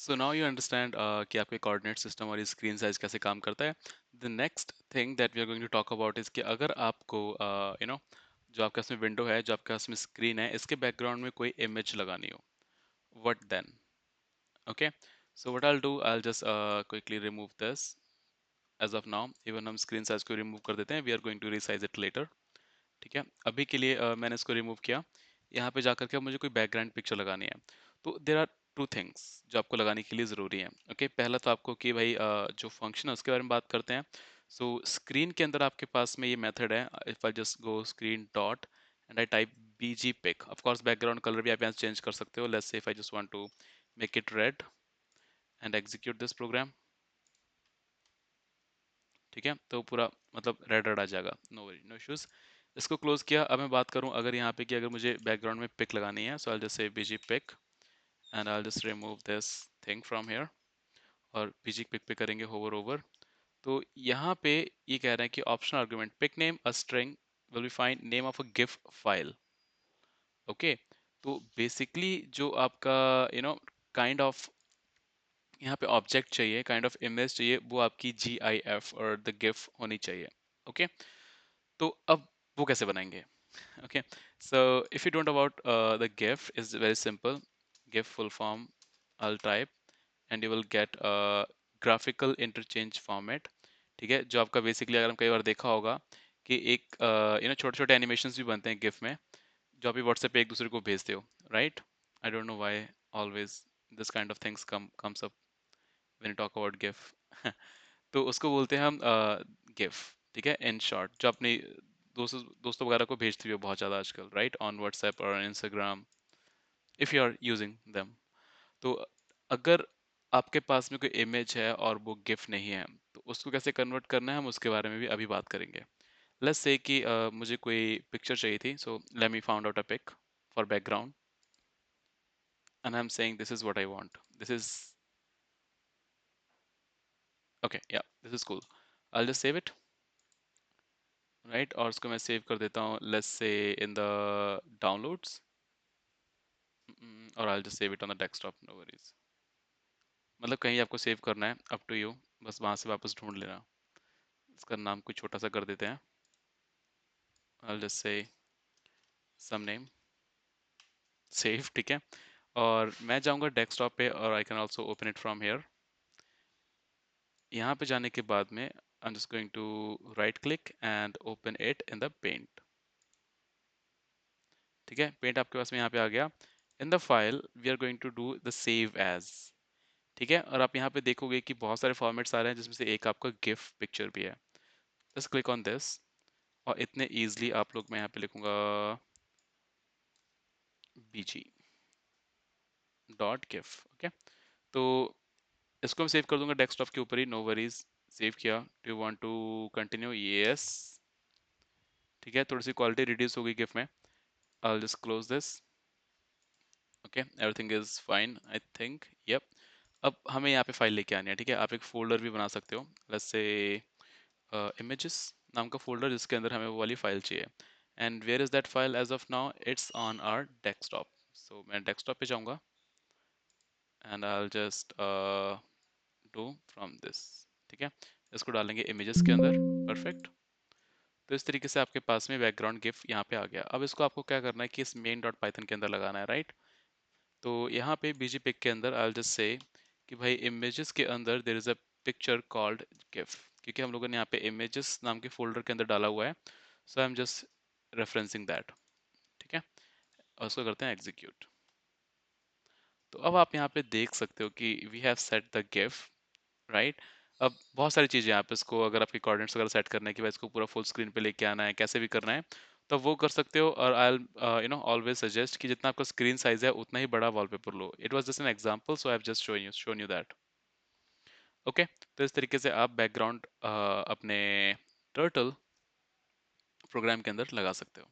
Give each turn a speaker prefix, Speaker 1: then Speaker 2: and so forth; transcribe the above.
Speaker 1: So now you understand कि आपके coordinate system और स्क्रीन साइज कैसे काम करता है। The next thing that we are going to talk about is कि अगर आपको जो आपके पास में विंडो है, जो आपके पास में स्क्रीन है, इसके बैकग्राउंड में कोई इमेज लगानी हो, what then? Okay, so what I will do, I will just quickly remove this as of now. Even हम स्क्रीन साइज को रिमूव कर देते हैं, we are going to resize it later. ठीक है, अभी के लिए मैंने इसको रिमूव किया। यहाँ पे जाकर के अब मुझे कोई बैकग्राउंड पिक्चर लगानी है, तो देर आर टू थिंग्स जो आपको लगाने के लिए ज़रूरी है। ओके, पहला तो आपको कि भाई जो फंक्शन है उसके बारे में बात करते हैं। सो स्क्रीन के अंदर आपके पास में ये मेथड है। If I just go screen dot and I type bg pic, of course background colour भी आप यहाँ चेंज कर सकते हो। Let's say if I just want to make it red and execute this program. ठीक है, तो पूरा मतलब रेड रेड आ जाएगा, नो वरी, नो इश्यूज। इसको क्लोज किया। अब मैं बात करूं अगर यहाँ पे कि अगर मुझे बैकग्राउंड में पिक लगानी है, so I just say bg pic and I just remove this thing from here. और bg pic पे करेंगे होवर ओवर। तो यहाँ पे ये कह रहे हैं कि optional argument pic name a string will be find name of a gif file. Okay, तो बेसिकली जो आपका काइंड ऑफ यहाँ पे ऑब्जेक्ट चाहिए, काइंड ऑफ इमेज चाहिए, वो आपकी GIF और द गिफ होनी चाहिए। ओके, तो अब वो कैसे बनाएंगे? Okay, so if you don't about the GIF is very simple. GIF full form I'll type and you will get a graphical interchange format। ठीक है, जो आपका बेसिकली अगर हम कई बार देखा होगा कि एक छोटे छोटे एनिमेशंस भी बनते हैं गिफ में, जो आप व्हाट्सएप पे एक दूसरे को भेजते हो, right? I don't know why always this kind of things comes up when you talk about gif. तो उसको बोलते हैं हम गिफ। ठीक है, इन शॉर्ट, जो अपने दोस्तों दोस्तों वगैरह को भेजते भी हो बहुत ज़्यादा आजकल, राइट, ऑन व्हाट्सएप और Instagram, if you are using them. तो अगर आपके पास में कोई इमेज है और वो गिफ नहीं है, तो उसको कैसे कन्वर्ट करना है, हम उसके बारे में भी अभी बात करेंगे। लेट्स से कि मुझे कोई पिक्चर चाहिए थी, so let me found out a pic for background and I am saying this is what I want, this is okay, या this is cool, I will just save it, right? और उसको मैं save कर देता हूँ, let's say in the downloads, और I just save it on the desktop, no worries. मतलब कहीं आपको सेव करना है, अप टू यू, बस वहाँ से वापस ढूंढ लेना। इसका नाम कुछ छोटा सा कर देते हैं, आई जस्ट से सम नेम, सेव। ठीक है, और मैं जाऊँगा डेस्कटॉप पे और I can also open it from here. यहाँ पे जाने के बाद में I am just going to right click and open it in the paint. ठीक है, पेंट आपके पास में यहाँ पे आ गया। In the file we are going to do the save as. ठीक है, और आप यहाँ पे देखोगे कि बहुत सारे फॉर्मेट्स आ रहे हैं, जिसमें से एक आपका गिफ पिक्चर भी है। जस्ट क्लिक ऑन दिस और इतने इजीली आप लोग, मैं यहाँ पे लिखूंगा bg डॉट गिफ। ओके, तो इसको मैं सेव कर दूंगा डेस्कटॉप के ऊपर ही, नो वरीज। सेव किया, do you want to continue? Yes. ठीक है, थोड़ी सी क्वालिटी रिड्यूस हो गई गिफ में। I will just close this. Okay, everything is fine I think, yup. अब हमें यहाँ पे फाइल लेके आनी है। ठीक है, आप एक फोल्डर भी बना सकते हो, लेट्स से images नाम का फोल्डर, जिसके अंदर हमें वो वाली फाइल चाहिए। And where is that file? As of now it's on our desktop. So मैं डेस्कटॉप पे जाऊंगा and I will just do from this. ठीक है, इसको डालेंगे इमेजेस के अंदर, परफेक्ट। तो इस तरीके से आपके पास में बैकग्राउंड गिफ यहाँ पे आ गया। अब इसको आपको क्या करना है कि इस मेन डॉट पाइथन के अंदर लगाना है, राइट? तो यहाँ पे bg pic के अंदर आई विल जस्ट से कि भाई इमेजेस के अंदर there is a picture called gif, क्योंकि हम लोगों ने यहाँ पे इमेजेस नाम के फोल्डर के अंदर डाला हुआ है। So I am just referencing that. ठीक है, और उसको करते हैं एग्जीक्यूट। तो अब आप यहाँ पे देख सकते हो कि we have set the gif, right? अब बहुत सारी चीज़ें हैं, आप इसको अगर आपके कोऑर्डिनेट्स वगैरह सेट करने के बाद इसको पूरा फुल स्क्रीन पे लेके आना है, कैसे भी करना है, तो वो कर सकते हो। और आई ऑलवेज सजेस्ट कि जितना आपका स्क्रीन साइज है उतना ही बड़ा wallpaper low. It was just an example, so I have just shown you that. Okay, तो इस तरीके से आप बैकग्राउंड अपने टर्टल प्रोग्राम के अंदर लगा सकते हो।